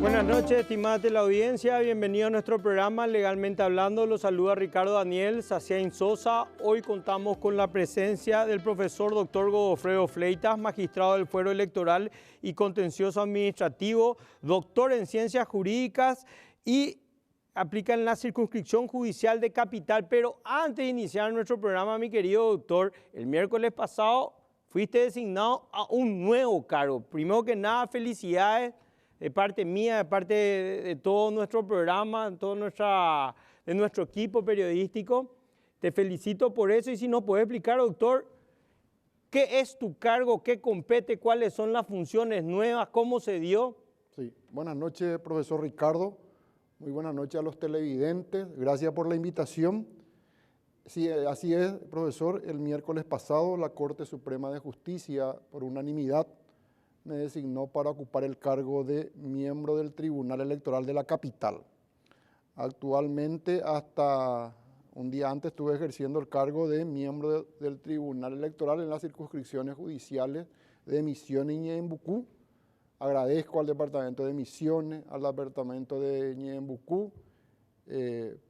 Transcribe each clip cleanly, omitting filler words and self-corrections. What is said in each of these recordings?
Buenas noches, estimada teleaudiencia. Bienvenido a nuestro programa Legalmente Hablando. Los saluda Ricardo Daniel Saciain Sosa. Hoy contamos con la presencia del profesor Dr. Godofredo Fleitas, magistrado del Fuero Electoral y Contencioso Administrativo, doctor en Ciencias Jurídicas y aplica en la circunscripción judicial de Capital. Pero antes de iniciar nuestro programa, mi querido doctor, el miércoles pasado fuiste designado a un nuevo cargo. Primero que nada, felicidades de parte mía, de parte de todo nuestro programa, de nuestro equipo periodístico. Te felicito por eso y si nos puedes explicar, doctor, ¿qué es tu cargo? ¿Qué compete? ¿Cuáles son las funciones nuevas? ¿Cómo se dio? Sí, buenas noches, profesor Ricardo. Muy buenas noches a los televidentes. Gracias por la invitación. Sí, así es, profesor. El miércoles pasado la Corte Suprema de Justicia, por unanimidad, me designó para ocupar el cargo de miembro del Tribunal Electoral de la Capital. Actualmente, hasta un día antes, estuve ejerciendo el cargo de miembro del Tribunal Electoral en las circunscripciones judiciales de Misiones y Ñeembucú. Agradezco al Departamento de Misiones, al Departamento de Ñeembucú,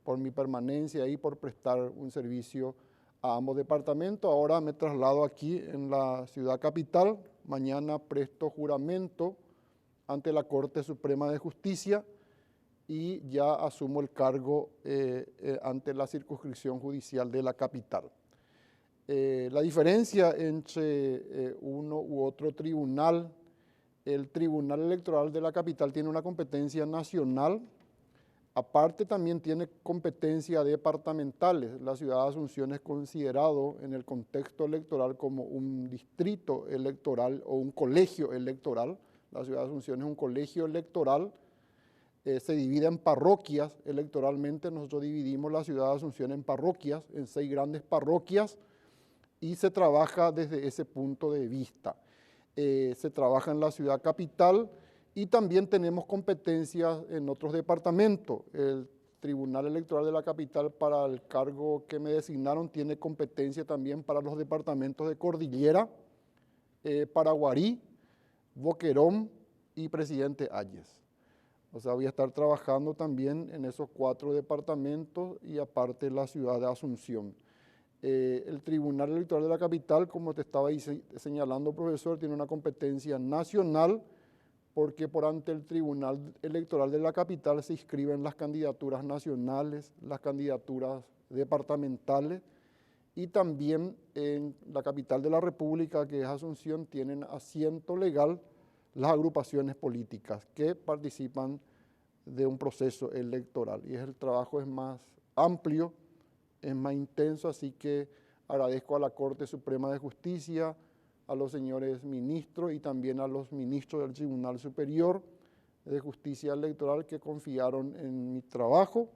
por mi permanencia ahí, por prestar un servicio a ambos departamentos. Ahora me traslado aquí en la ciudad capital. Mañana presto juramento ante la Corte Suprema de Justicia y ya asumo el cargo ante la circunscripción judicial de la capital. La diferencia entre uno u otro tribunal, el Tribunal Electoral de la Capital tiene una competencia nacional, aparte también tiene competencia departamentales. La ciudad de Asunción es considerado en el contexto electoral como un distrito electoral o un colegio electoral. La ciudad de Asunción es un colegio electoral, se divide en parroquias electoralmente. Nosotros dividimos la ciudad de Asunción en parroquias, en 6 grandes parroquias, y se trabaja desde ese punto de vista. Se trabaja en la ciudad capital y también tenemos competencias en otros departamentos. El Tribunal Electoral de la Capital, para el cargo que me designaron, tiene competencia también para los departamentos de Cordillera, Paraguarí, Boquerón y Presidente Hayes. O sea, voy a estar trabajando también en esos 4 departamentos y aparte la ciudad de Asunción. El Tribunal Electoral de la Capital, como te estaba señalando, profesor, tiene una competencia nacional porque por ante el Tribunal Electoral de la Capital se inscriben las candidaturas nacionales, las candidaturas departamentales y también en la capital de la República, que es Asunción, tienen asiento legal las agrupaciones políticas que participan de un proceso electoral. Y el trabajo es más amplio, es más intenso, así que agradezco a la Corte Suprema de Justicia, a los señores ministros y también a los ministros del Tribunal Superior de Justicia Electoral que confiaron en mi trabajo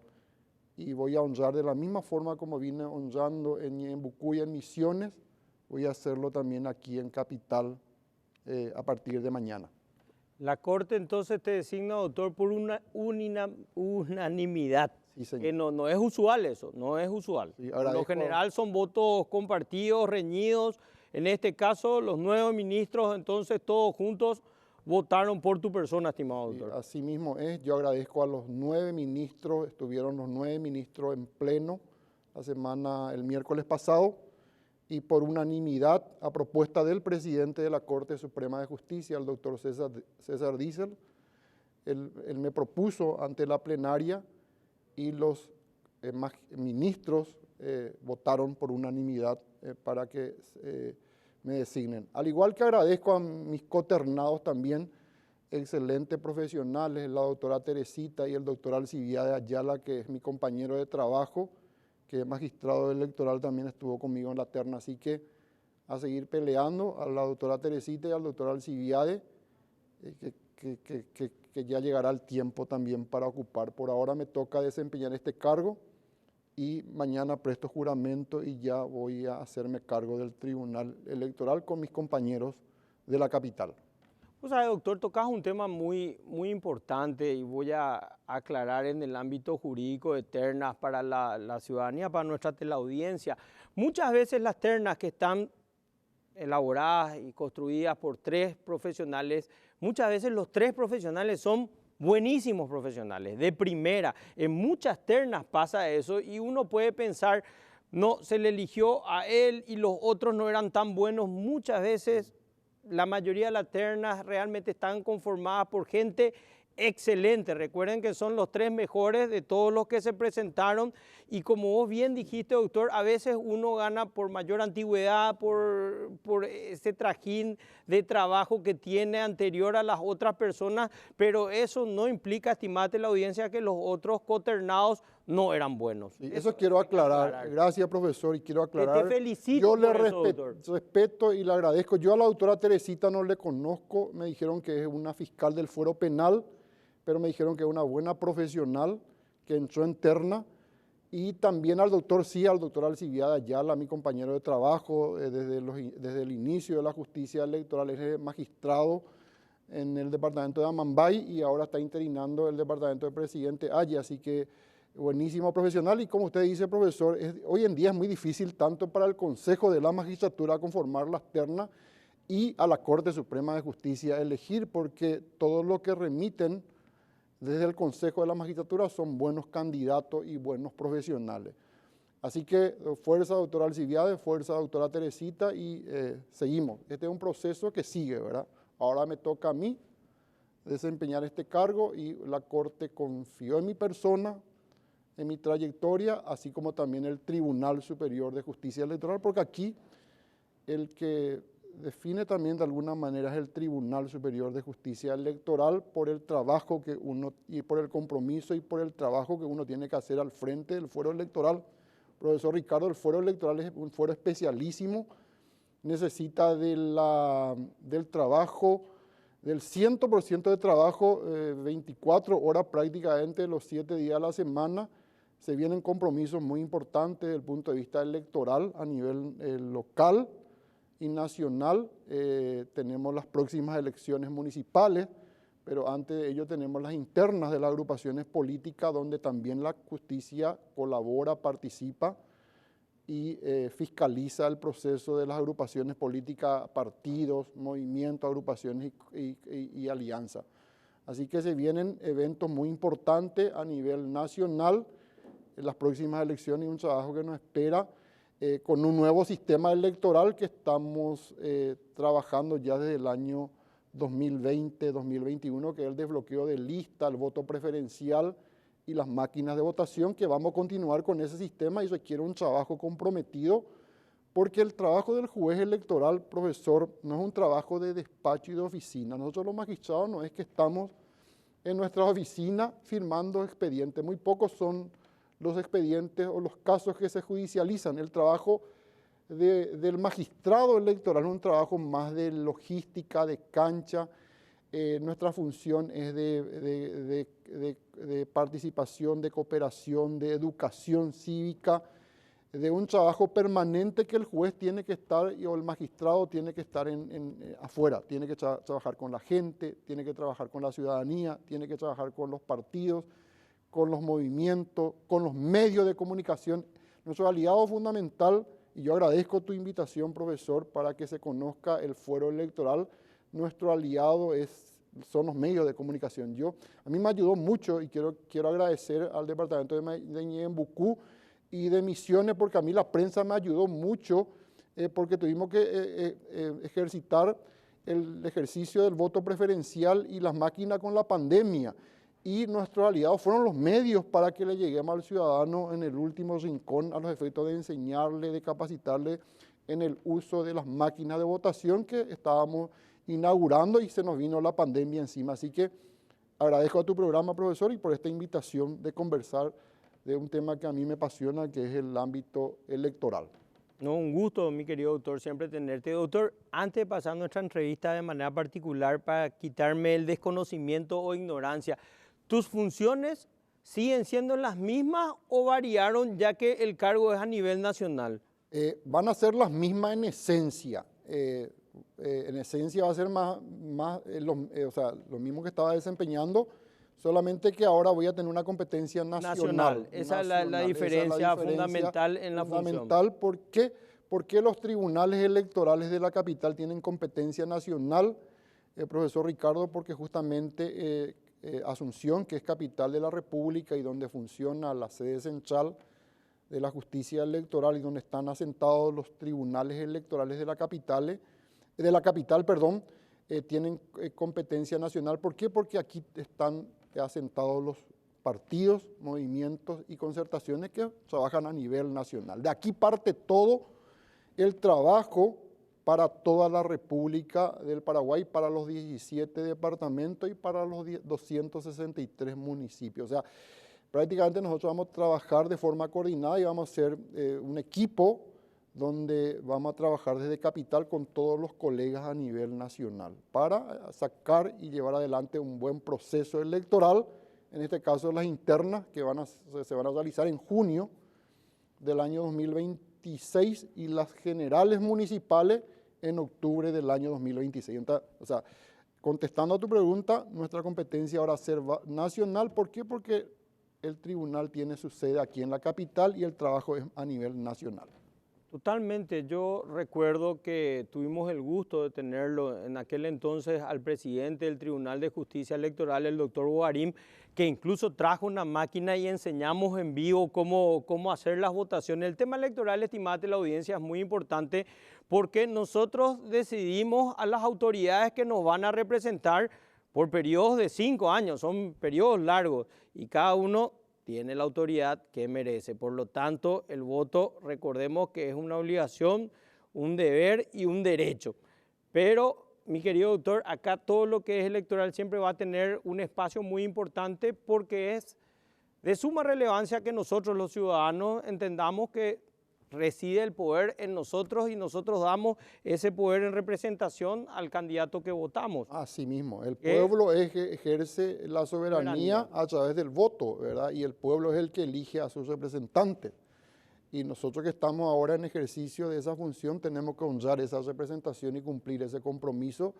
y voy a honrar de la misma forma como vine honrando en Ñeembucú y en Misiones, voy a hacerlo también aquí en Capital a partir de mañana. La Corte entonces te designa, doctor, por una unanimidad. Sí, señor. Que no es usual eso, no es usual. Sí, Por lo general son votos compartidos, reñidos. En este caso, los 9 ministros, entonces todos juntos votaron por tu persona, estimado doctor. Sí, así mismo es. Yo agradezco a los 9 ministros, estuvieron los 9 ministros en pleno el miércoles pasado, y por unanimidad, a propuesta del presidente de la Corte Suprema de Justicia, el doctor César Diesel, él me propuso ante la plenaria y los ministros votaron por unanimidad para que me designen. Al igual que agradezco a mis coternados también, excelentes profesionales, la doctora Teresita y el doctor Alcibiade Ayala, que es mi compañero de trabajo, que es magistrado electoral, también estuvo conmigo en la terna, así que a seguir peleando, a la doctora Teresita y al doctor Alcibiade, que ya llegará el tiempo también para ocupar. Por ahora me toca desempeñar este cargo y mañana presto juramento y ya voy a hacerme cargo del Tribunal Electoral con mis compañeros de la capital. O sea, doctor, tocas un tema muy importante y voy a aclarar en el ámbito jurídico de ternas para la ciudadanía, para nuestra teleaudiencia. Muchas veces las ternas que están elaboradas y construidas por 3 profesionales, muchas veces los 3 profesionales son buenísimos profesionales, de primera. En muchas ternas pasa eso y uno puede pensar, no, se le eligió a él y los otros no eran tan buenos. Muchas veces la mayoría de las ternas realmente están conformadas por gente excelente. Recuerden que son los 3 mejores de todos los que se presentaron y como vos bien dijiste, doctor, a veces uno gana por mayor antigüedad, por ese trajín de trabajo que tiene anterior a las otras personas, pero eso no implica, estimate la audiencia, que los otros coternados no eran buenos. Sí, eso quiero aclarar. Gracias, profesor, y quiero aclarar. Te felicito. Yo le respeto y le agradezco. Yo a la doctora Teresita no le conozco, me dijeron que es una fiscal del fuero penal, pero me dijeron que es una buena profesional que entró en terna. Y también al doctor Alcibiades Ayala, mi compañero de trabajo desde el inicio de la justicia electoral. Es magistrado en el departamento de Amambay y ahora está interinando el departamento de presidente Aya, así que buenísimo profesional. Y como usted dice, profesor, hoy en día es muy difícil tanto para el Consejo de la Magistratura conformar las ternas y a la Corte Suprema de Justicia elegir, porque todo lo que remiten desde el Consejo de la Magistratura son buenos candidatos y buenos profesionales. Así que fuerza, doctora Alcibiades, fuerza, doctora Teresita, y seguimos. Este es un proceso que sigue, ¿verdad? Ahora me toca a mí desempeñar este cargo y la Corte confió en mi persona, en mi trayectoria, así como también el Tribunal Superior de Justicia Electoral, porque aquí el que define también de alguna manera es el Tribunal Superior de Justicia Electoral por el trabajo que uno, y por el compromiso y por el trabajo que uno tiene que hacer al frente del fuero electoral. Profesor Ricardo, el fuero electoral es un fuero especialísimo, necesita del trabajo, del 100% de trabajo, 24 horas prácticamente los 7 días a la semana. Se vienen compromisos muy importantes desde el punto de vista electoral a nivel local y nacional. Tenemos las próximas elecciones municipales, pero antes de ello tenemos las internas de las agrupaciones políticas, donde también la justicia colabora, participa y fiscaliza el proceso de las agrupaciones políticas, partidos, movimientos, agrupaciones y alianzas. Así que se vienen eventos muy importantes a nivel nacional en las próximas elecciones y un trabajo que nos espera con un nuevo sistema electoral que estamos trabajando ya desde el año 2020-2021, que es el desbloqueo de lista, el voto preferencial y las máquinas de votación, que vamos a continuar con ese sistema y requiere un trabajo comprometido, porque el trabajo del juez electoral, profesor, no es un trabajo de despacho y de oficina. Nosotros los magistrados no es que estamos en nuestra oficina firmando expedientes, muy pocos son los expedientes o los casos que se judicializan. El trabajo del magistrado electoral es un trabajo más de logística, de cancha. Nuestra función es de participación, de cooperación, de educación cívica, de un trabajo permanente que el juez tiene que estar o el magistrado tiene que estar afuera, tiene que trabajar con la gente, tiene que trabajar con la ciudadanía, tiene que trabajar con los partidos, con los movimientos, con los medios de comunicación. Nuestro aliado fundamental, y yo agradezco tu invitación, profesor, para que se conozca el fuero electoral, nuestro aliado son los medios de comunicación. A mí me ayudó mucho y quiero agradecer al departamento de Ñembucú y de Misiones, porque a mí la prensa me ayudó mucho, porque tuvimos que ejercitar el ejercicio del voto preferencial y las máquinas con la pandemia. Y nuestros aliados fueron los medios para que le lleguemos al ciudadano en el último rincón a los efectos de enseñarle, de capacitarle en el uso de las máquinas de votación que estábamos inaugurando y se nos vino la pandemia encima. Así que agradezco a tu programa, profesor, y por esta invitación de conversar de un tema que a mí me apasiona, que es el ámbito electoral. No, un gusto, mi querido doctor, siempre tenerte. Doctor, antes de pasar nuestra entrevista de manera particular para quitarme el desconocimiento o ignorancia, ¿tus funciones siguen siendo las mismas o variaron ya que el cargo es a nivel nacional? Van a ser las mismas en esencia. En esencia va a ser lo mismo que estaba desempeñando, solamente que ahora voy a tener una competencia nacional. Esa es la diferencia fundamental en la función. Fundamental, ¿por qué? Porque los tribunales electorales de la capital tienen competencia nacional, profesor Ricardo, porque justamente Asunción, que es capital de la República y donde funciona la sede central de la justicia electoral y donde están asentados los tribunales electorales de la capital, tienen competencia nacional. ¿Por qué? Porque aquí están asentados los partidos, movimientos y concertaciones que trabajan a nivel nacional. De aquí parte todo el trabajo para toda la República del Paraguay, para los 17 departamentos y para los 263 municipios. O sea, prácticamente nosotros vamos a trabajar de forma coordinada y vamos a ser un equipo donde vamos a trabajar desde capital con todos los colegas a nivel nacional para sacar y llevar adelante un buen proceso electoral, en este caso las internas que se van a realizar en junio del año 2026 y las generales municipales en octubre del año 2026. Entonces, o sea, contestando a tu pregunta, nuestra competencia ahora va a ser nacional. ¿Por qué? Porque el tribunal tiene su sede aquí en la capital y el trabajo es a nivel nacional. Totalmente, yo recuerdo que tuvimos el gusto de tenerlo en aquel entonces al presidente del Tribunal de Justicia Electoral, el doctor Bogarín, que incluso trajo una máquina y enseñamos en vivo cómo hacer las votaciones. El tema electoral, estimada la audiencia, es muy importante porque nosotros decidimos a las autoridades que nos van a representar por periodos de 5 años, son periodos largos y cada uno tiene la autoridad que merece. Por lo tanto, el voto, recordemos que es una obligación, un deber y un derecho. Pero, mi querido doctor, acá todo lo que es electoral siempre va a tener un espacio muy importante porque es de suma relevancia que nosotros los ciudadanos entendamos que reside el poder en nosotros y nosotros damos ese poder en representación al candidato que votamos. Así mismo, el pueblo es que ejerce la soberanía a través del voto, ¿verdad? Y el pueblo es el que elige a sus representantes. Y nosotros que estamos ahora en ejercicio de esa función tenemos que honrar esa representación y cumplir ese compromiso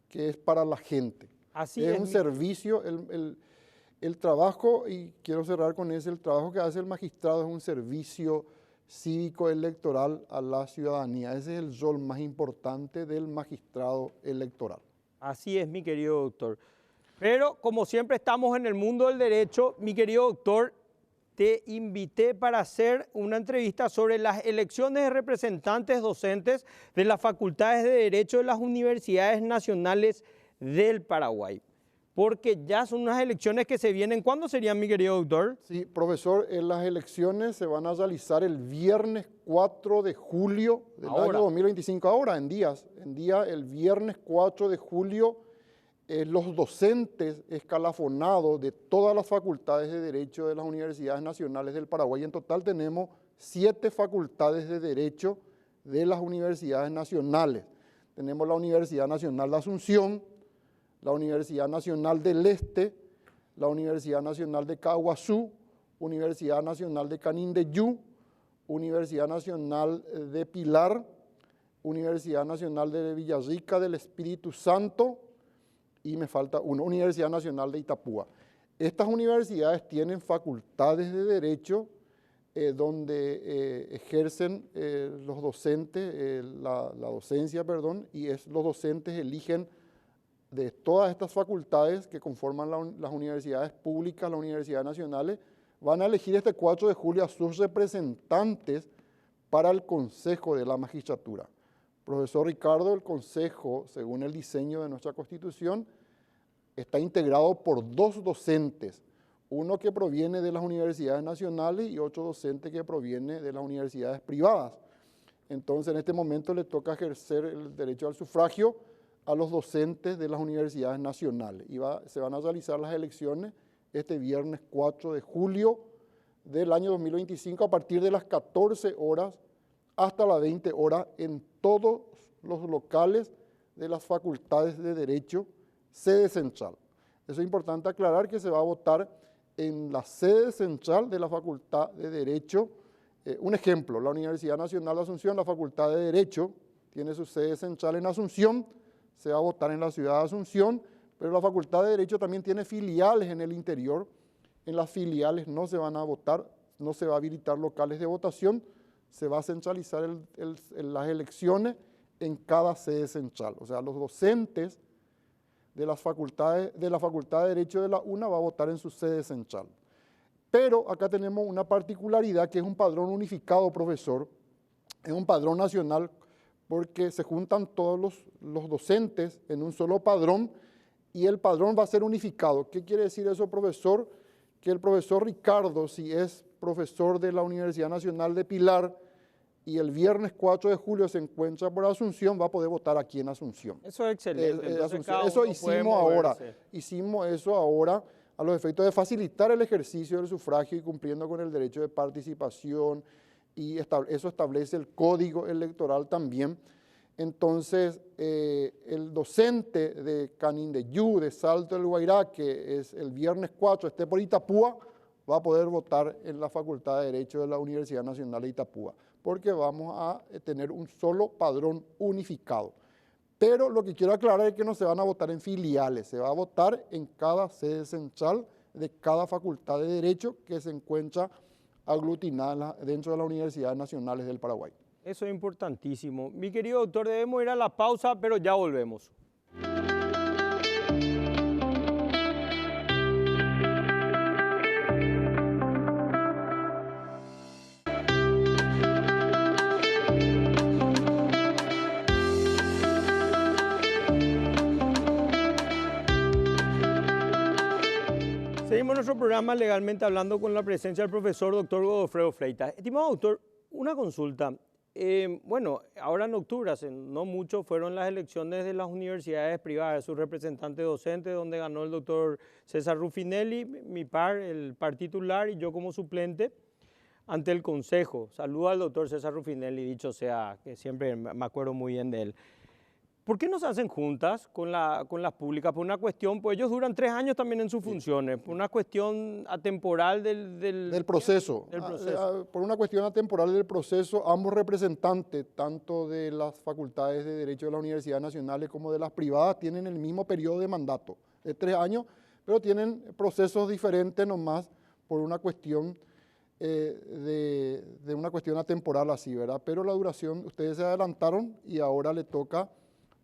que es para la gente. Así es un servicio, el trabajo, y quiero cerrar con eso, el trabajo que hace el magistrado es un servicio cívico electoral a la ciudadanía. Ese es el rol más importante del magistrado electoral. Así es, mi querido doctor. Pero como siempre estamos en el mundo del derecho, mi querido doctor, te invité para hacer una entrevista sobre las elecciones de representantes docentes de las facultades de Derecho de las Universidades Nacionales del Paraguay. Porque ya son unas elecciones que se vienen. ¿Cuándo serían, mi querido doctor? Sí, profesor, las elecciones se van a realizar el viernes 4 de julio del año 2025. Ahora, el viernes 4 de julio, los docentes escalafonados de todas las facultades de Derecho de las Universidades Nacionales del Paraguay, en total tenemos 7 facultades de Derecho de las Universidades Nacionales. Tenemos la Universidad Nacional de Asunción, la Universidad Nacional del Este, la Universidad Nacional de Caguazú, Universidad Nacional de Canindeyú, Universidad Nacional de Pilar, Universidad Nacional de Villarrica del Espíritu Santo y me falta una, Universidad Nacional de Itapúa. Estas universidades tienen facultades de derecho donde ejercen los docentes, la docencia, y los docentes eligen de todas estas facultades que conforman las universidades públicas, las universidades nacionales, van a elegir este 4 de julio a sus representantes para el Consejo de la Magistratura. Profesor Ricardo, el Consejo, según el diseño de nuestra Constitución, está integrado por 2 docentes, uno que proviene de las universidades nacionales y otro docente que proviene de las universidades privadas. Entonces, en este momento le toca ejercer el derecho al sufragio a los docentes de las universidades nacionales. Se van a realizar las elecciones este viernes 4 de julio del año 2025 a partir de las 14 horas hasta las 20 horas en todos los locales de las facultades de Derecho, sede central. Eso es importante aclarar que se va a votar en la sede central de la Facultad de Derecho. Un ejemplo, la Universidad Nacional de Asunción, la Facultad de Derecho, tiene su sede central en Asunción, se va a votar en la ciudad de Asunción, pero la Facultad de Derecho también tiene filiales en el interior. En las filiales no se van a votar, no se va a habilitar locales de votación, se va a centralizar las elecciones en cada sede central. O sea, los docentes de la Facultad de Derecho de la UNA va a votar en su sede central. Pero acá tenemos una particularidad que es un padrón unificado, profesor. Es un padrón nacional porque se juntan todos los docentes en un solo padrón y el padrón va a ser unificado. ¿Qué quiere decir eso, profesor? Que el profesor Ricardo, si es profesor de la Universidad Nacional de Pilar y el viernes 4 de julio se encuentra por Asunción, va a poder votar aquí en Asunción. Eso es excelente. Eso hicimos ahora. Hicimos eso ahora a los efectos de facilitar el ejercicio del sufragio y cumpliendo con el derecho de participación, y eso establece el código electoral también. Entonces, el docente de Canindeyú, de Salto del Guairá, que es el viernes 4, esté por Itapúa, va a poder votar en la Facultad de Derecho de la Universidad Nacional de Itapúa, porque vamos a tener un solo padrón unificado. Pero lo que quiero aclarar es que no se van a votar en filiales, se va a votar en cada sede central de cada facultad de Derecho que se encuentra aglutinada dentro de las universidades nacionales del Paraguay. Eso es importantísimo. Mi querido doctor, debemos ir a la pausa, pero ya volvemos. Seguimos nuestro programa Legalmente Hablando con la presencia del profesor doctor Godofredo Fleitas. Estimado doctor, una consulta. Bueno, ahora en octubre, hace no mucho, fueron las elecciones de las universidades privadas, sus representantes docentes, donde ganó el doctor César Ruffinelli, mi par, el par titular, y yo como suplente ante el Consejo. Saludo al doctor César Ruffinelli, dicho sea, que siempre me acuerdo muy bien de él. ¿Por qué no se hacen juntas con las públicas? Por una cuestión, pues ellos duran 3 años también en sus funciones, por una cuestión atemporal del proceso. Por una cuestión atemporal del proceso, ambos representantes, tanto de las facultades de Derecho de las universidades nacionales como de las privadas, tienen el mismo periodo de mandato, de 3 años, pero tienen procesos diferentes nomás por una cuestión de una cuestión atemporal así, ¿verdad? Pero la duración, ustedes se adelantaron y ahora le toca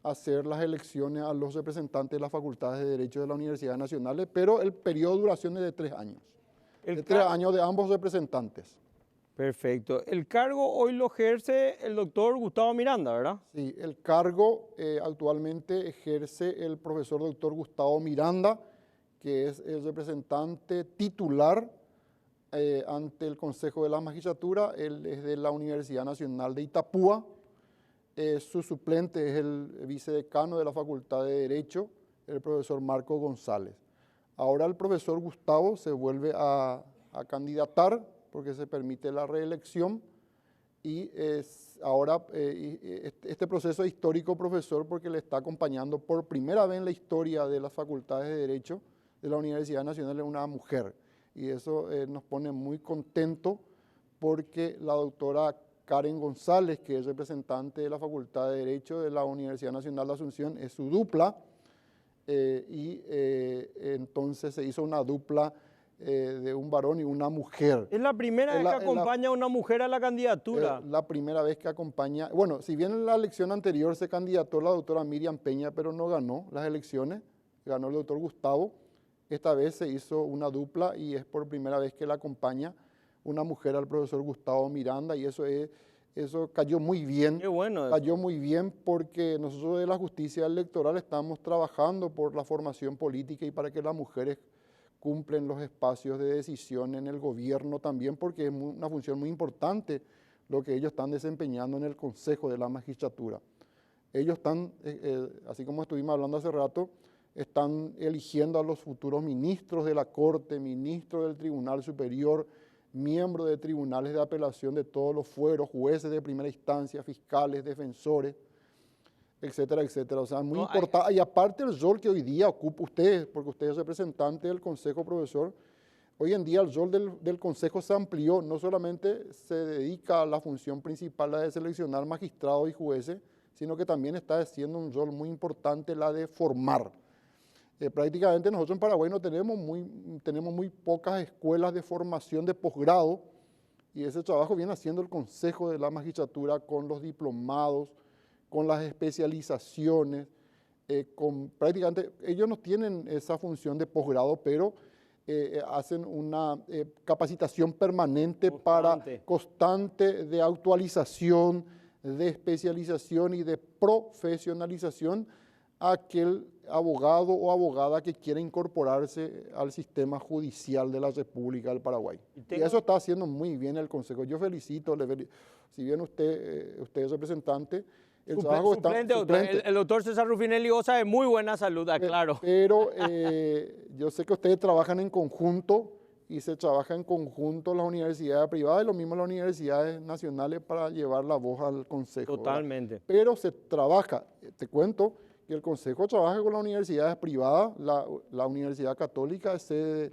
hacer las elecciones a los representantes de las facultades de Derecho de las universidades nacionales, pero el periodo de duración es de 3 años. De 3 años de ambos representantes. Perfecto. El cargo hoy lo ejerce el doctor Gustavo Miranda, ¿verdad? Sí, el cargo actualmente ejerce el profesor doctor Gustavo Miranda, que es el representante titular ante el Consejo de la Magistratura. Él es de la Universidad Nacional de Itapúa. Su suplente es el vicedecano de la Facultad de Derecho, el profesor Marco González. Ahora el profesor Gustavo se vuelve a candidatar porque se permite la reelección y ahora este proceso es histórico, profesor, porque le está acompañando por primera vez en la historia de las facultades de Derecho de la Universidad Nacional una mujer. Y eso nos pone muy contentos porque la doctora Karen González, que es representante de la Facultad de Derecho de la Universidad Nacional de Asunción, es su dupla, entonces se hizo una dupla de un varón y una mujer. Es la primera vez que acompaña a una mujer a la candidatura. La primera vez que acompaña, bueno, si bien en la elección anterior se candidató la doctora Miriam Peña, pero no ganó las elecciones, ganó el doctor Gustavo, esta vez se hizo una dupla y es por primera vez que la acompaña una mujer al profesor Gustavo Miranda, y eso cayó muy bien. Qué bueno eso. Cayó muy bien porque nosotros de la justicia electoral estamos trabajando por la formación política y para que las mujeres cumplen los espacios de decisión en el gobierno también, porque es una función muy importante lo que ellos están desempeñando en el Consejo de la Magistratura. Ellos están, así como estuvimos hablando hace rato, están eligiendo a los futuros ministros de la Corte, ministros del Tribunal Superior, miembros de tribunales de apelación de todos los fueros, jueces de primera instancia, fiscales, defensores, etcétera, etcétera. O sea, muy importante. Y aparte el rol que hoy día ocupa usted, porque usted es representante del Consejo, profesor, hoy en día el rol del Consejo se amplió, no solamente se dedica a la función principal, la de seleccionar magistrados y jueces, sino que también está haciendo un rol muy importante, la de formar. Prácticamente nosotros en Paraguay no tenemos muy pocas escuelas de formación de posgrado, y ese trabajo viene haciendo el Consejo de la Magistratura con los diplomados, con las especializaciones, prácticamente, ellos no tienen esa función de posgrado, pero hacen una capacitación permanente constante de actualización, de especialización y de profesionalización a aquel abogado o abogada que quiere incorporarse al sistema judicial de la República del Paraguay. Y eso está haciendo muy bien el Consejo. Yo felicito, si bien usted es representante, el trabajo está suplente. El doctor César Rufinelli goza de muy buena salud, claro. Pero yo sé que ustedes trabajan en conjunto y se trabaja en conjunto las universidades privadas y lo mismo las universidades nacionales para llevar la voz al Consejo. Totalmente. ¿Verdad? Pero se trabaja, te cuento, que el Consejo trabaja con las universidades privadas, la Universidad Católica es sede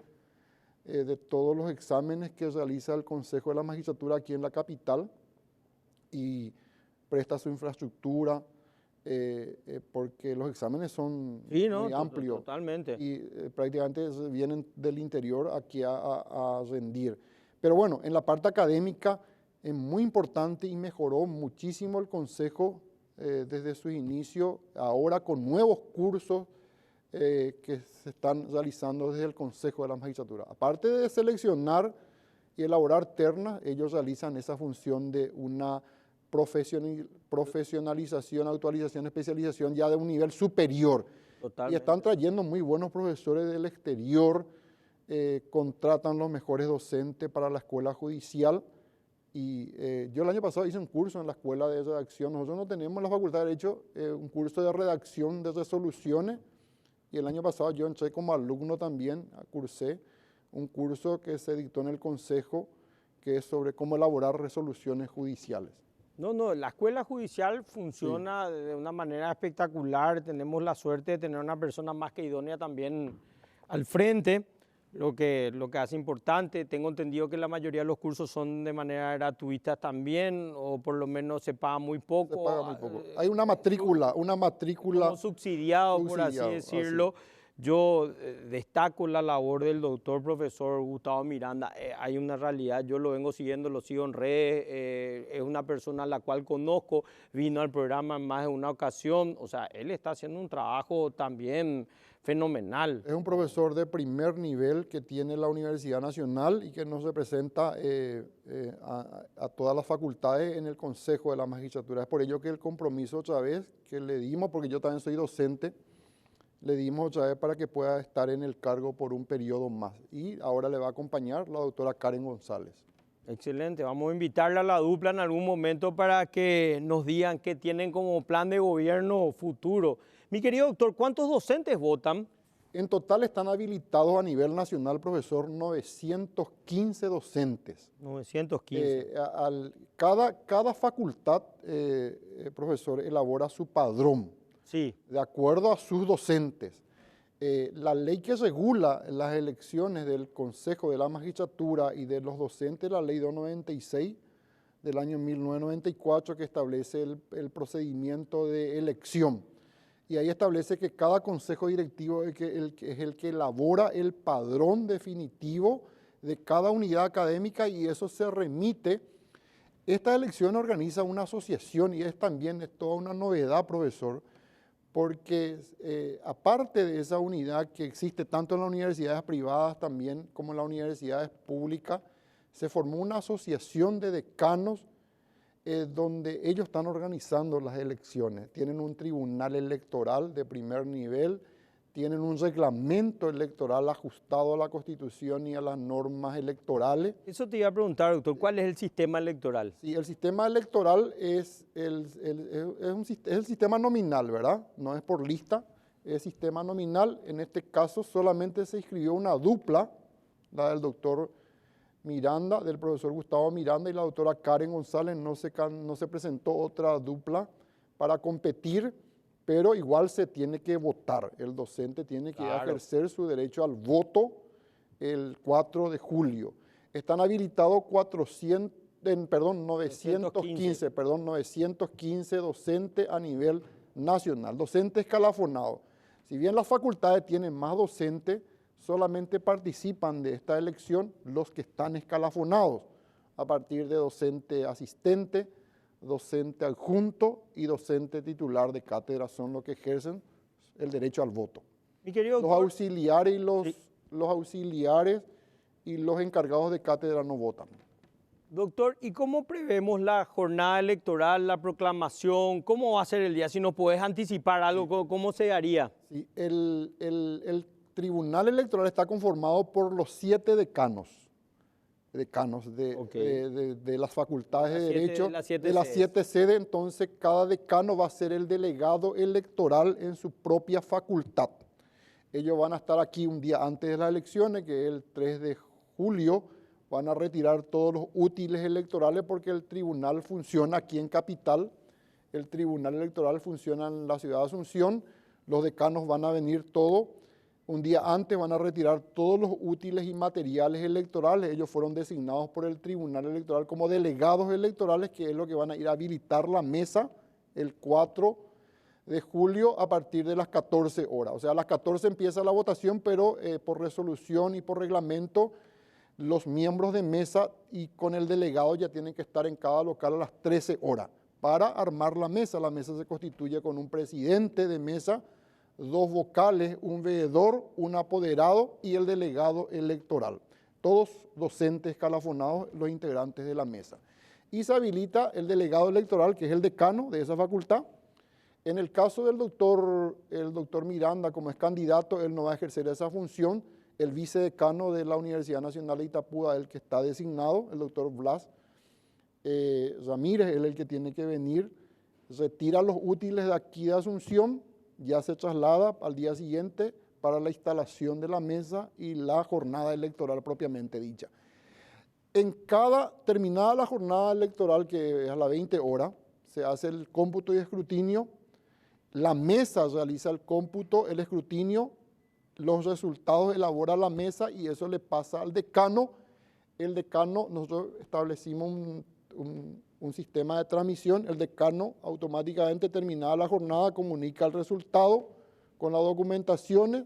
de todos los exámenes que realiza el Consejo de la Magistratura aquí en la capital y presta su infraestructura, porque los exámenes son muy amplios. Totalmente. Y prácticamente vienen del interior aquí a rendir. Pero bueno, en la parte académica es muy importante y mejoró muchísimo el Consejo desde su inicio, ahora con nuevos cursos que se están realizando desde el Consejo de la Magistratura. Aparte de seleccionar y elaborar ternas, ellos realizan esa función de una profesionalización, actualización, especialización ya de un nivel superior. Totalmente. Y están trayendo muy buenos profesores del exterior, contratan los mejores docentes para la escuela judicial. Y yo el año pasado hice un curso en la escuela de redacción. Nosotros no tenemos en la Facultad de Derecho un curso de redacción de resoluciones. Y el año pasado yo entré como alumno también, cursé un curso que se dictó en el Consejo, que es sobre cómo elaborar resoluciones judiciales. No, la escuela judicial funciona de una manera espectacular. Tenemos la suerte de tener una persona más que idónea también al frente, lo que hace importante. Tengo entendido que la mayoría de los cursos son de manera gratuita también, o por lo menos se paga muy poco. Se paga muy poco. Hay una matrícula. Como subsidiado, por así decirlo. Así. Yo destaco la labor del doctor profesor Gustavo Miranda. Hay una realidad, yo lo vengo siguiendo, lo sigo en redes, es una persona a la cual conozco, vino al programa en más de una ocasión, o sea, él está haciendo un trabajo también fenomenal. Es un profesor de primer nivel que tiene la Universidad Nacional y que nos representa a todas las facultades en el Consejo de la Magistratura. Es por ello que el compromiso otra vez que le dimos, porque yo también soy docente, le dimos otra vez para que pueda estar en el cargo por un periodo más. Y ahora le va a acompañar la doctora Karen González. Excelente, vamos a invitarle a la dupla en algún momento para que nos digan qué tienen como plan de gobierno futuro. Mi querido doctor, ¿cuántos docentes votan? En total están habilitados a nivel nacional, profesor, 915 docentes. 915. Cada facultad, profesor, elabora su padrón. Sí. De acuerdo a sus docentes. La ley que regula las elecciones del Consejo de la Magistratura y de los docentes, la ley 296 del año 1994, que establece el procedimiento de elección. Y ahí establece que cada consejo directivo es el que elabora el padrón definitivo de cada unidad académica y eso se remite. Esta elección organiza una asociación y es toda una novedad, profesor, porque aparte de esa unidad que existe tanto en las universidades privadas también como en las universidades públicas, se formó una asociación de decanos donde ellos están organizando las elecciones. Tienen un tribunal electoral de primer nivel, tienen un reglamento electoral ajustado a la Constitución y a las normas electorales. Eso te iba a preguntar, doctor, ¿cuál es el sistema electoral? Sí, el sistema electoral es el sistema nominal, ¿verdad? No es por lista, es sistema nominal. En este caso solamente se inscribió una dupla, la del doctor Miranda, del profesor Gustavo Miranda y la doctora Karen González. No se presentó otra dupla para competir, pero igual se tiene que votar. El docente tiene que ejercer su derecho al voto el 4 de julio. Están habilitados 915 docentes a nivel nacional, docentes escalafonados. Si bien las facultades tienen más docentes, solamente participan de esta elección los que están escalafonados, a partir de docente asistente, docente adjunto y docente titular de cátedra son los que ejercen el derecho al voto. Mi querido Los doctor, auxiliares sí. los auxiliares y los encargados de cátedra no votan. Doctor, ¿y cómo prevemos la jornada electoral, la proclamación? ¿Cómo va a ser el día? Si nos podés anticipar algo, ¿cómo se haría? Sí, el Tribunal Electoral está conformado por los 7 decanos Ok. de las facultades de Derecho, Las siete de las sedes. 7 sedes. Entonces, cada decano va a ser el delegado electoral en su propia facultad. Ellos van a estar aquí un día antes de las elecciones, que es el 3 de julio, van a retirar todos los útiles electorales porque el tribunal funciona aquí en Capital, el Tribunal Electoral funciona en la ciudad de Asunción, los decanos van a venir todos, un día antes van a retirar todos los útiles y materiales electorales. Ellos fueron designados por el Tribunal Electoral como delegados electorales, que es lo que van a ir a habilitar la mesa el 4 de julio a partir de las 14 horas. O sea, a las 14 empieza la votación, pero por resolución y por reglamento, los miembros de mesa y con el delegado ya tienen que estar en cada local a las 13 horas para armar la mesa. La mesa se constituye con un presidente de mesa, 2 vocales, un veedor, un apoderado y el delegado electoral. Todos docentes escalafonados, los integrantes de la mesa. Y se habilita el delegado electoral, que es el decano de esa facultad. En el caso del doctor Miranda, como es candidato, él no va a ejercer esa función. El vicedecano de la Universidad Nacional de Itapúa, el que está designado, el doctor Blas Ramírez, él es el que tiene que venir, retira los útiles de aquí de Asunción, ya se traslada al día siguiente para la instalación de la mesa y la jornada electoral propiamente dicha. Terminada la jornada electoral, que es a las 20 horas, se hace el cómputo y escrutinio, la mesa realiza el cómputo, el escrutinio, los resultados elabora la mesa y eso le pasa al decano. El decano, nosotros establecimos un sistema de transmisión, el decano automáticamente terminada la jornada comunica el resultado con las documentaciones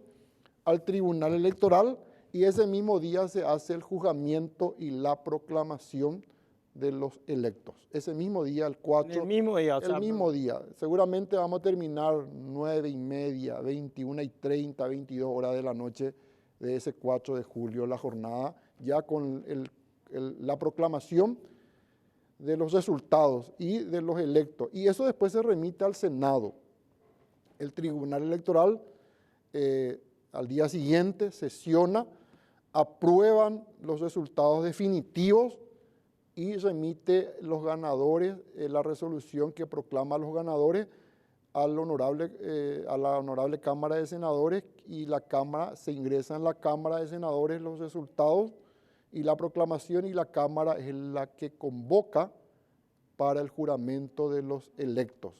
al Tribunal Electoral y ese mismo día se hace el juzgamiento y la proclamación de los electos. Ese mismo día, el 4. El mismo día. El mismo día. Seguramente vamos a terminar 9:30, 21:30, 22 horas de la noche de ese 4 de julio, la jornada, ya con la proclamación de los resultados y de los electos. Y eso después se remite al Senado. El Tribunal Electoral al día siguiente sesiona, aprueban los resultados definitivos y remite los ganadores, la resolución que proclama a los ganadores a la honorable Cámara de Senadores y la Cámara, se ingresa en la Cámara de Senadores los resultados y la proclamación y la Cámara es la que convoca para el juramento de los electos.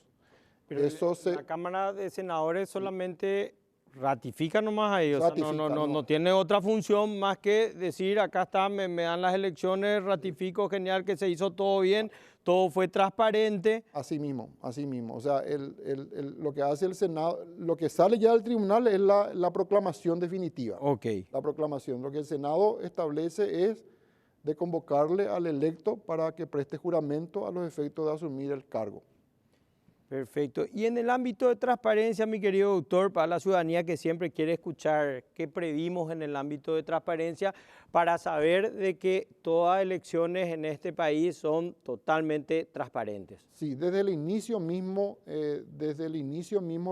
Pero la Cámara de Senadores solamente ratifica nomás ahí, o sea, no tiene otra función más que decir, acá está, me dan las elecciones, ratifico, genial, que se hizo todo bien, todo fue transparente. Así mismo, o sea, lo que hace el Senado, lo que sale ya del tribunal es la proclamación definitiva. Ok. La proclamación, lo que el Senado establece es de convocarle al electo para que preste juramento a los efectos de asumir el cargo. Perfecto. Y en el ámbito de transparencia, mi querido doctor, para la ciudadanía que siempre quiere escuchar qué previmos en el ámbito de transparencia para saber de que todas elecciones en este país son totalmente transparentes. Sí, desde el inicio mismo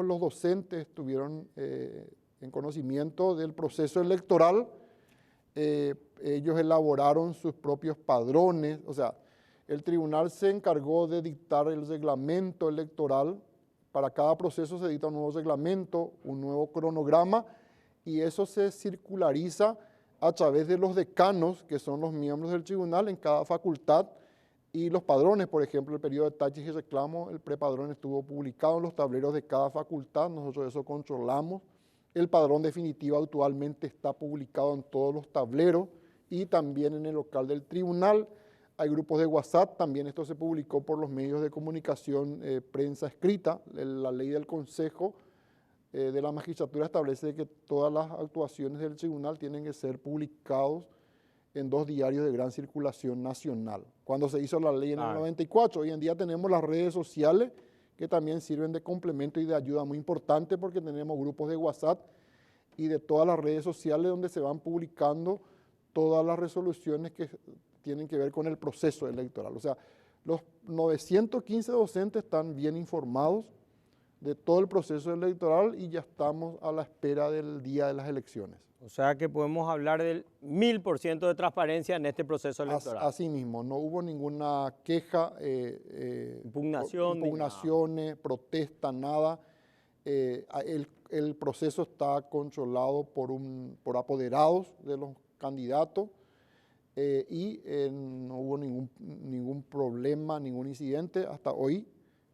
los docentes estuvieron en conocimiento del proceso electoral. Ellos elaboraron sus propios padrones, o sea, el tribunal se encargó de dictar el reglamento electoral. Para cada proceso se dicta un nuevo reglamento, un nuevo cronograma, y eso se circulariza a través de los decanos, que son los miembros del tribunal en cada facultad, y los padrones, por ejemplo, el periodo de taches y reclamos, el prepadrón estuvo publicado en los tableros de cada facultad, nosotros eso controlamos. El padrón definitivo actualmente está publicado en todos los tableros y también en el local del tribunal. Hay grupos de WhatsApp, también esto se publicó por los medios de comunicación, prensa escrita. La ley del Consejo de la Magistratura establece que todas las actuaciones del tribunal tienen que ser publicados en 2 diarios de gran circulación nacional. Cuando se hizo la ley en el 94, hoy en día tenemos las redes sociales que también sirven de complemento y de ayuda muy importante porque tenemos grupos de WhatsApp y de todas las redes sociales donde se van publicando todas las resoluciones que tienen que ver con el proceso electoral. O sea, los 915 docentes están bien informados de todo el proceso electoral y ya estamos a la espera del día de las elecciones. O sea que podemos hablar del 1000% de transparencia en este proceso electoral. Así mismo, no hubo ninguna queja, impugnaciones, protesta, nada. El proceso está controlado por apoderados de los candidatos y no hubo ningún problema, ningún incidente hasta hoy.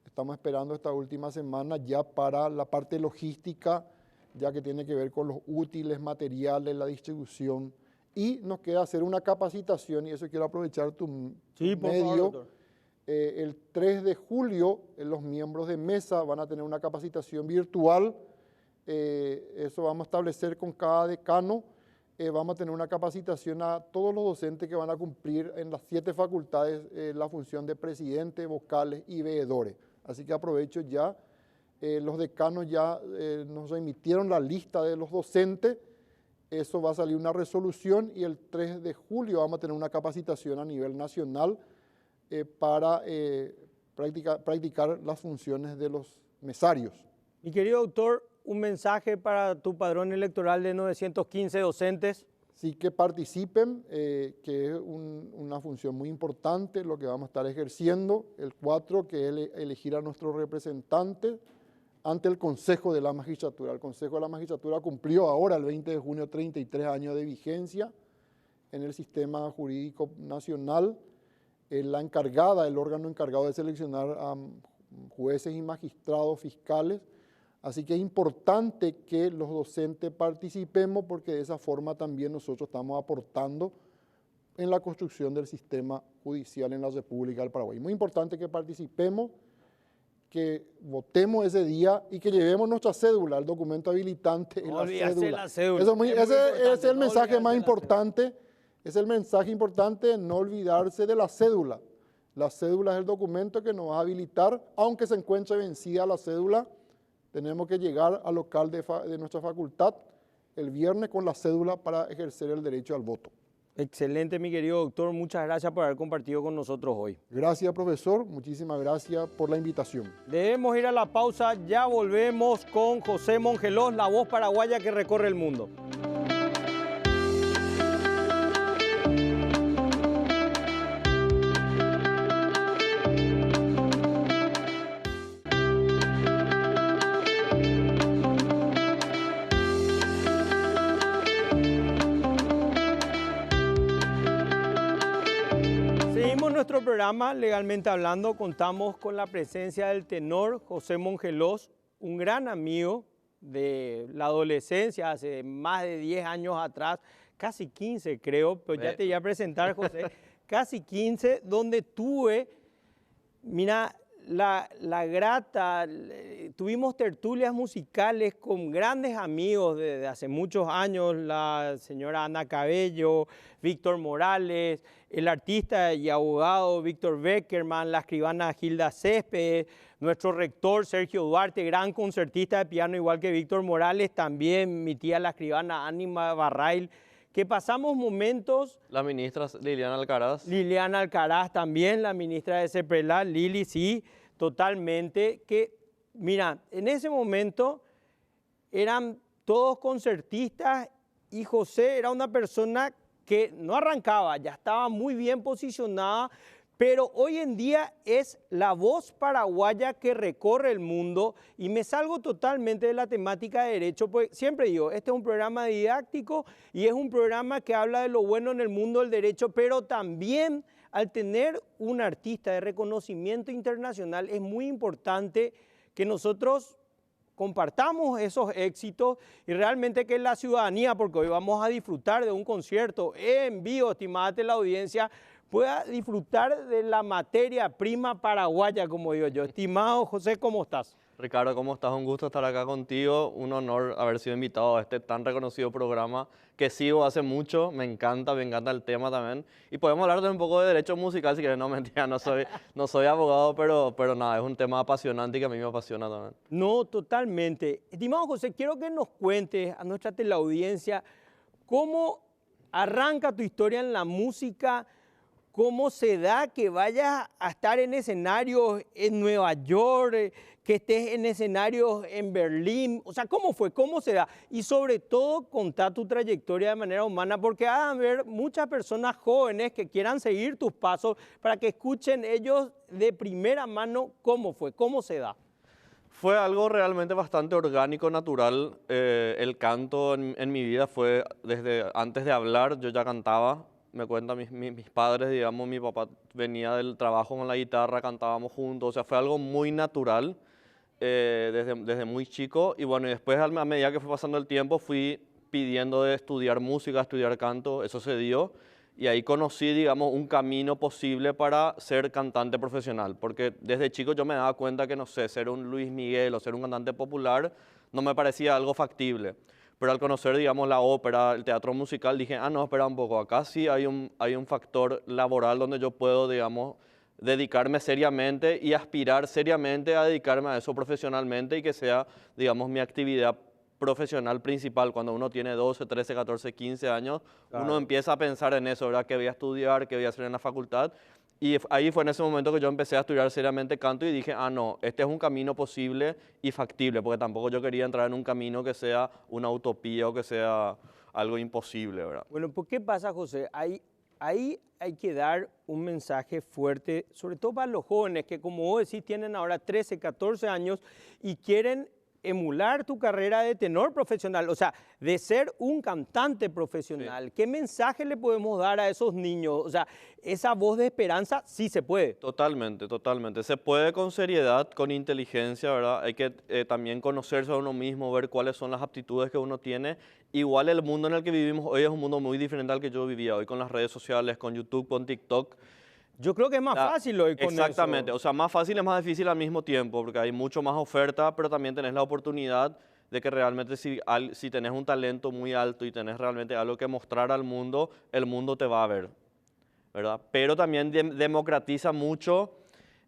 Estamos esperando esta última semana ya para la parte logística, ya que tiene que ver con los útiles, materiales, la distribución. Y nos queda hacer una capacitación, y eso quiero aprovechar tu medio. Favor, el 3 de julio, los miembros de mesa van a tener una capacitación virtual. Eso vamos a establecer con cada decano. Vamos a tener una capacitación a todos los docentes que van a cumplir en las 7 facultades la función de presidente, vocales y veedores. Así que aprovecho ya. Los decanos ya nos emitieron la lista de los docentes, eso va a salir una resolución y el 3 de julio vamos a tener una capacitación a nivel nacional para practicar las funciones de los mesarios. Mi querido doctor, un mensaje para tu padrón electoral de 915 docentes. Sí, que participen, que es una función muy importante lo que vamos a estar ejerciendo. El 4, que es elegir a nuestros representantes ante el Consejo de la Magistratura. El Consejo de la Magistratura cumplió ahora, el 20 de junio, 33 años de vigencia en el sistema jurídico nacional. La encargada, el órgano encargado de seleccionar a jueces y magistrados fiscales. Así que es importante que los docentes participemos porque de esa forma también nosotros estamos aportando en la construcción del sistema judicial en la República del Paraguay. Muy importante que participemos, que votemos ese día y que llevemos nuestra cédula, el documento habilitante en la cédula. Ese es el mensaje más importante, es el mensaje importante, no olvidarse de la cédula. La cédula es el documento que nos va a habilitar, aunque se encuentre vencida la cédula, tenemos que llegar al local de nuestra facultad el viernes con la cédula para ejercer el derecho al voto. Excelente, mi querido doctor. Muchas gracias por haber compartido con nosotros hoy. Gracias, profesor. Muchísimas gracias por la invitación. Debemos ir a la pausa. Ya volvemos con José Mongelós, la voz paraguaya que recorre el mundo. Nuestro programa Legalmente Hablando, contamos con la presencia del tenor José Mongelós, un gran amigo de la adolescencia, hace más de 10 años atrás, casi 15 creo, pero ya te voy a presentar, José, casi 15, donde tuve, mira, tuvimos tertulias musicales con grandes amigos de hace muchos años, la señora Ana Cabello, Víctor Morales, el artista y abogado Víctor Beckerman, la escribana Gilda Céspedes, nuestro rector Sergio Duarte, gran concertista de piano igual que Víctor Morales, también mi tía la escribana Ánima Barrail, que pasamos momentos... La ministra Liliana Alcaraz. Liliana Alcaraz también, la ministra de CEPRELA, Lili, sí, totalmente. Que, mira, en ese momento eran todos concertistas y José era una persona que no arrancaba, ya estaba muy bien posicionada, pero hoy en día es la voz paraguaya que recorre el mundo y me salgo totalmente de la temática de derecho, pues siempre digo, este es un programa didáctico y es un programa que habla de lo bueno en el mundo del derecho, pero también al tener un artista de reconocimiento internacional es muy importante que nosotros compartamos esos éxitos y realmente que la ciudadanía, porque hoy vamos a disfrutar de un concierto en vivo, estimada teleaudiencia, pueda disfrutar de la materia prima paraguaya, como digo yo. Estimado José, ¿cómo estás? Ricardo, ¿cómo estás? Un gusto estar acá contigo. Un honor haber sido invitado a este tan reconocido programa que sigo hace mucho. Me encanta el tema también. Y podemos hablar de un poco de derecho musical, si quieres. No, mentira, no soy abogado, pero nada, es un tema apasionante y que a mí me apasiona también. No, totalmente. Estimado José, quiero que nos cuentes a nuestra teleaudiencia cómo arranca tu historia en la música, cómo se da que vayas a estar en escenarios en Nueva York, que estés en escenarios en Berlín, o sea, ¿cómo fue? ¿Cómo se da? Y sobre todo, contar tu trayectoria de manera humana, porque va a haber muchas personas jóvenes que quieran seguir tus pasos para que escuchen ellos de primera mano cómo fue, cómo se da. Fue algo realmente bastante orgánico, natural. El canto en mi vida fue desde antes de hablar, yo ya cantaba. Me cuentan mis padres, digamos, mi papá venía del trabajo con la guitarra, cantábamos juntos, o sea, fue algo muy natural desde muy chico. Y bueno, y después a medida que fue pasando el tiempo fui pidiendo de estudiar música, estudiar canto, eso se dio. Y ahí conocí, digamos, un camino posible para ser cantante profesional, porque desde chico yo me daba cuenta que, no sé, ser un Luis Miguel o ser un cantante popular no me parecía algo factible. Pero al conocer, digamos, la ópera, el teatro musical, dije, no, espera un poco, acá sí hay un factor laboral donde yo puedo, digamos, dedicarme seriamente y aspirar seriamente a dedicarme a eso profesionalmente y que sea, digamos, mi actividad profesional principal. Cuando uno tiene 12, 13, 14, 15 años, Claro. uno empieza a pensar en eso, ¿verdad? ¿Qué voy a estudiar? ¿Qué voy a hacer en la facultad? Y ahí fue en ese momento que yo empecé a estudiar seriamente canto y dije, no, este es un camino posible y factible, porque tampoco yo quería entrar en un camino que sea una utopía o que sea algo imposible, ¿verdad? Bueno, ¿por qué pasa, José? Ahí hay que dar un mensaje fuerte, sobre todo para los jóvenes que, como vos decís, tienen ahora 13, 14 años y quieren emular tu carrera de tenor profesional, o sea, de ser un cantante profesional. Sí. ¿Qué mensaje le podemos dar a esos niños? O sea, esa voz de esperanza sí se puede. Totalmente, totalmente. Se puede con seriedad, con inteligencia, ¿verdad? Hay que también conocerse a uno mismo, ver cuáles son las aptitudes que uno tiene. Igual el mundo en el que vivimos hoy es un mundo muy diferente al que yo vivía hoy, con las redes sociales, con YouTube, con TikTok. Yo creo que es más fácil hoy con exactamente, eso. O sea, más fácil es más difícil al mismo tiempo, porque hay mucho más oferta, pero también tenés la oportunidad de que realmente si tenés un talento muy alto y tenés realmente algo que mostrar al mundo, el mundo te va a ver, ¿verdad? Pero también democratiza mucho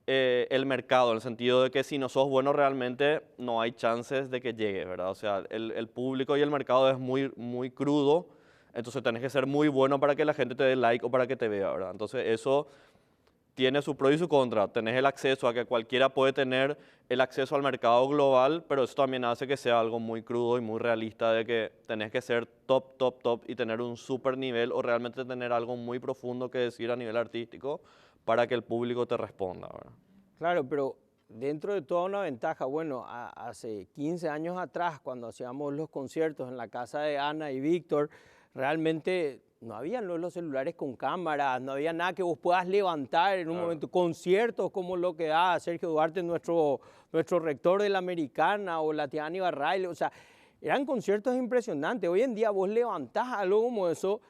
el mercado, en el sentido de que si no sos bueno realmente no hay chances de que llegue, ¿verdad? O sea, el público y el mercado es muy, muy crudo, entonces tenés que ser muy bueno para que la gente te dé like o para que te vea, ¿verdad? Entonces eso tiene su pro y su contra. Tenés el acceso a que cualquiera puede tener el acceso al mercado global, pero eso también hace que sea algo muy crudo y muy realista de que tenés que ser top, top, top y tener un super nivel o realmente tener algo muy profundo que decir a nivel artístico para que el público te responda, ¿verdad? Claro, pero dentro de toda una ventaja, bueno, hace 15 años atrás, cuando hacíamos los conciertos en la casa de Ana y Víctor, realmente no habían los celulares con cámaras, no había nada que vos puedas levantar en un momento. Conciertos como lo que da Sergio Duarte, nuestro rector de la Americana, o la Tiani Barraile, o sea, eran conciertos impresionantes. Hoy en día vos levantás algo como eso,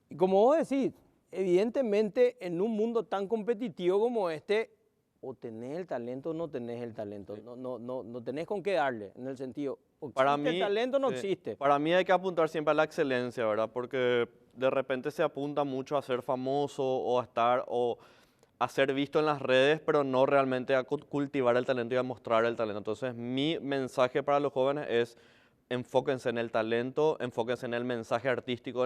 y como vos decís, evidentemente en un mundo tan competitivo como este, o tenés el talento o no tenés el talento, no tenés con qué darle, en el sentido, o Para existe mí, el talento o no existe. Para mí hay que apuntar siempre a la excelencia, ¿verdad? Porque de repente se apunta mucho a ser famoso o a estar o a ser visto en las redes, pero no realmente a cultivar el talento y a mostrar el talento. Entonces, mi mensaje para los jóvenes es enfóquense en el talento, enfóquense en el mensaje artístico,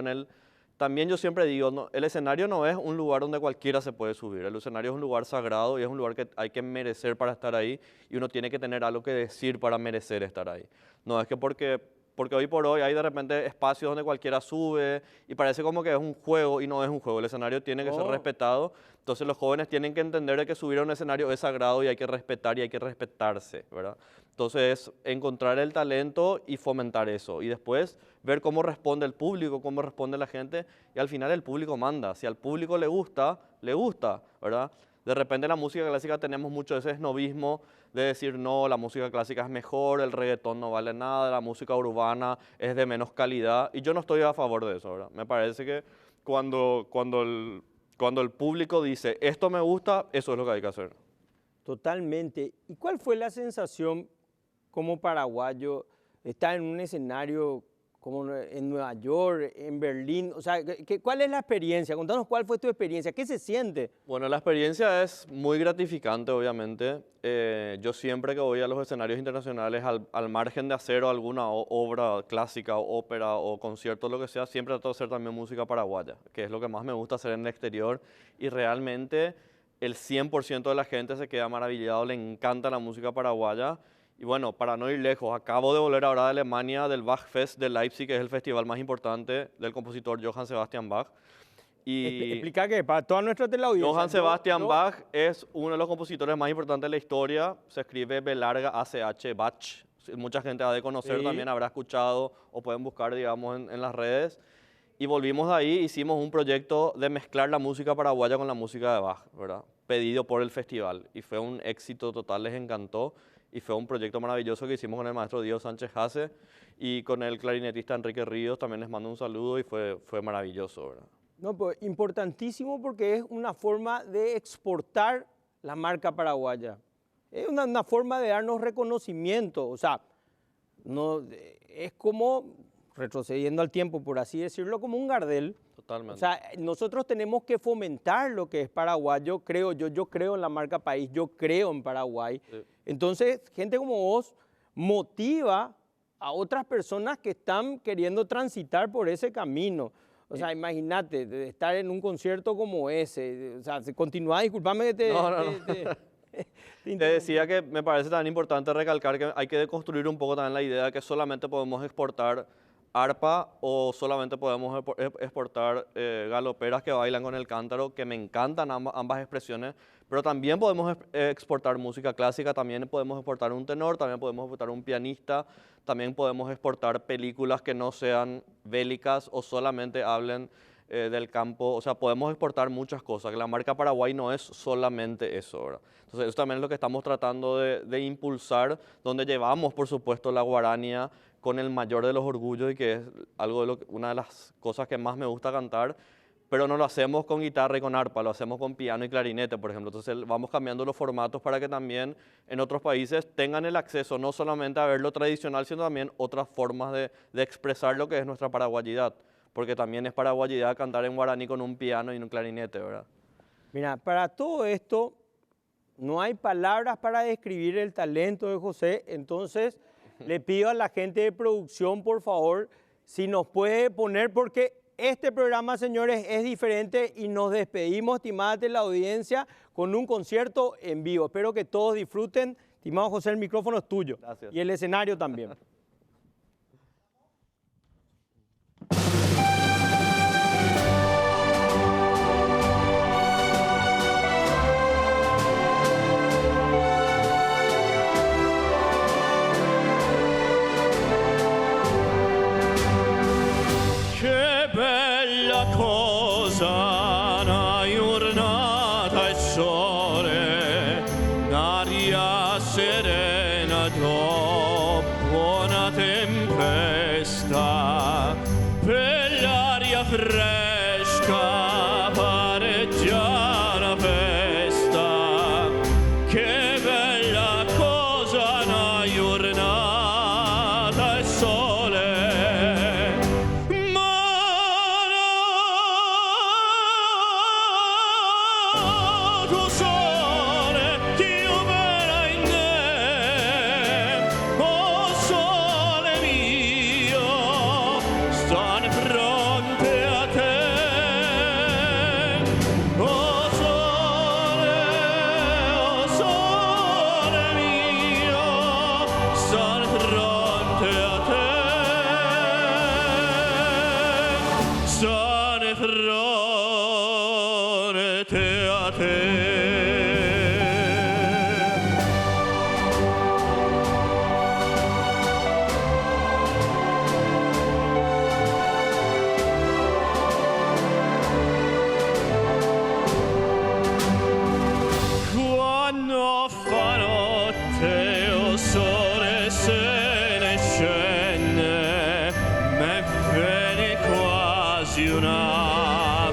También yo siempre digo, no, el escenario no es un lugar donde cualquiera se puede subir. El escenario es un lugar sagrado y es un lugar que hay que merecer para estar ahí y uno tiene que tener algo que decir para merecer estar ahí. No es que porque hoy por hoy hay de repente espacios donde cualquiera sube y parece como que es un juego y no es un juego. El escenario tiene que ser respetado. Entonces los jóvenes tienen que entender que subir a un escenario es sagrado y hay que respetar y hay que respetarse, ¿verdad? Entonces, encontrar el talento y fomentar eso. Y después ver cómo responde el público, cómo responde la gente. Y al final el público manda. Si al público le gusta, ¿verdad? De repente en la música clásica tenemos mucho ese esnovismo de decir, no, la música clásica es mejor, el reggaetón no vale nada, la música urbana es de menos calidad. Y yo no estoy a favor de eso, ¿verdad? Me parece que cuando el público dice, esto me gusta, eso es lo que hay que hacer. Totalmente. ¿Y cuál fue la sensación como paraguayo, estar en un escenario como en Nueva York, en Berlín? O sea, ¿cuál es la experiencia? Contanos cuál fue tu experiencia, ¿qué se siente? Bueno, la experiencia es muy gratificante, obviamente. Yo siempre que voy a los escenarios internacionales, al margen de hacer alguna obra clásica, o ópera, o concierto, lo que sea, siempre trato de hacer también música paraguaya, que es lo que más me gusta hacer en el exterior. Y realmente el 100% de la gente se queda maravillado, le encanta la música paraguaya. Y bueno, para no ir lejos, acabo de volver ahora de Alemania, del Bachfest de Leipzig, que es el festival más importante del compositor Johann Sebastian Bach. Y Explica que para toda nuestra teleaudiencia. Johann Sebastian Bach es uno de los compositores más importantes de la historia. Se escribe B larga ACH, Bach. Mucha gente ha de conocer, sí, también habrá escuchado o pueden buscar, digamos, en las redes. Y volvimos de ahí, hicimos un proyecto de mezclar la música paraguaya con la música de Bach, ¿verdad? Pedido por el festival. Y fue un éxito total, les encantó. Y fue un proyecto maravilloso que hicimos con el maestro Diego Sánchez Hace y con el clarinetista Enrique Ríos. También les mando un saludo y fue maravilloso, ¿verdad? No, pues importantísimo porque es una forma de exportar la marca paraguaya. Es una forma de darnos reconocimiento. O sea, no, es como, retrocediendo al tiempo, por así decirlo, como un Gardel. Totalmente. O sea, nosotros tenemos que fomentar lo que es paraguayo, creo yo creo en la marca país, yo creo en Paraguay. Sí. Entonces, gente como vos motiva a otras personas que están queriendo transitar por ese camino. O sea, imagínate, de estar en un concierto como ese, o sea, continúa, discúlpame que te... Te decía que me parece tan importante recalcar que hay que deconstruir un poco también la idea de que solamente podemos exportar arpa o solamente podemos exportar galoperas que bailan con el cántaro, que me encantan ambas expresiones, pero también podemos exportar música clásica, también podemos exportar un tenor, también podemos exportar un pianista, también podemos exportar películas que no sean bélicas o solamente hablen del campo. O sea, podemos exportar muchas cosas, que la marca Paraguay no es solamente eso, ¿verdad? Entonces eso también es lo que estamos tratando de impulsar, donde llevamos, por supuesto, la guarania con el mayor de los orgullos y que es una de las cosas que más me gusta cantar, pero no lo hacemos con guitarra y con arpa, lo hacemos con piano y clarinete, por ejemplo. Entonces vamos cambiando los formatos para que también en otros países tengan el acceso no solamente a ver lo tradicional, sino también otras formas de expresar lo que es nuestra paraguayidad, porque también es paraguayidad cantar en guaraní con un piano y un clarinete, ¿verdad? Mira, para todo esto no hay palabras para describir el talento de José, entonces le pido a la gente de producción, por favor, si nos puede poner, porque este programa, señores, es diferente y nos despedimos, estimada teleaudiencia, con un concierto en vivo. Espero que todos disfruten. Estimado José, el micrófono es tuyo. Gracias. Y el escenario también. una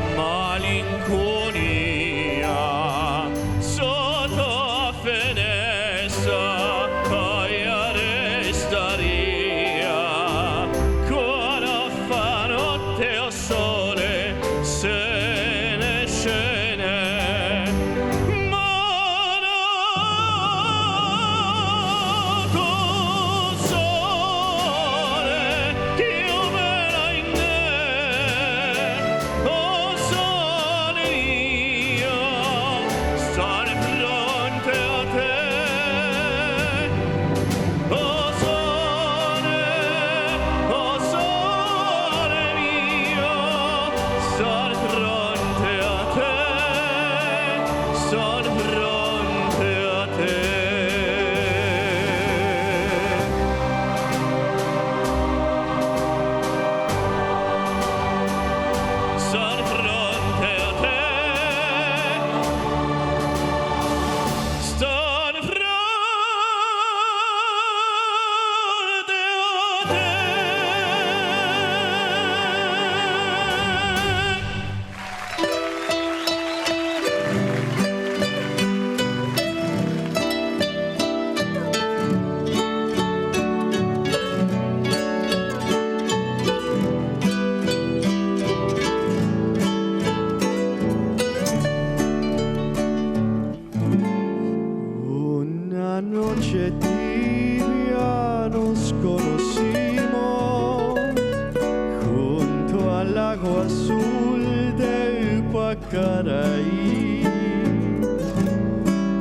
Pacaraí.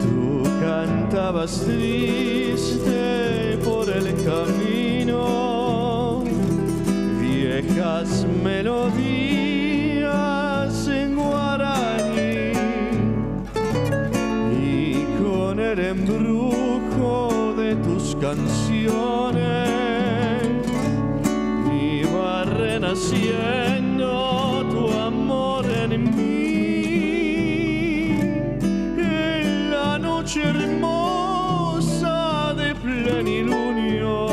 Tú cantabas triste por el camino, viejas melodías en guaraní, y con el embrujo de tus canciones iba renaciendo tu amor en mí. En la noche hermosa de plenilunio,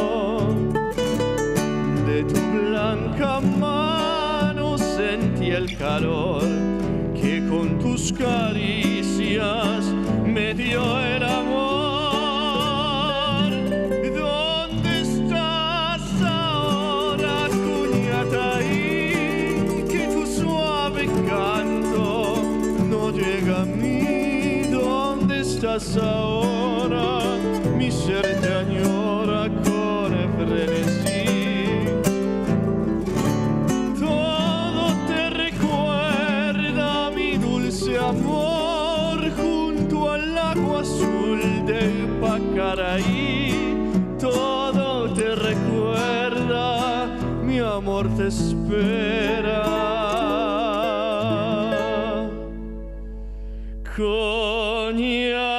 de tu blanca mano sentí el calor que con tus caricias me dio el amor. ¿Dónde estás ahora, Cuñataí? Que tu suave canto no llega a mí. ¿Dónde estás ahora? Mi ser te añora con frenesí. Todo te recuerda mi dulce amor junto al agua azul del Pacaraí. Todo te recuerda, mi amor te espera. Coña.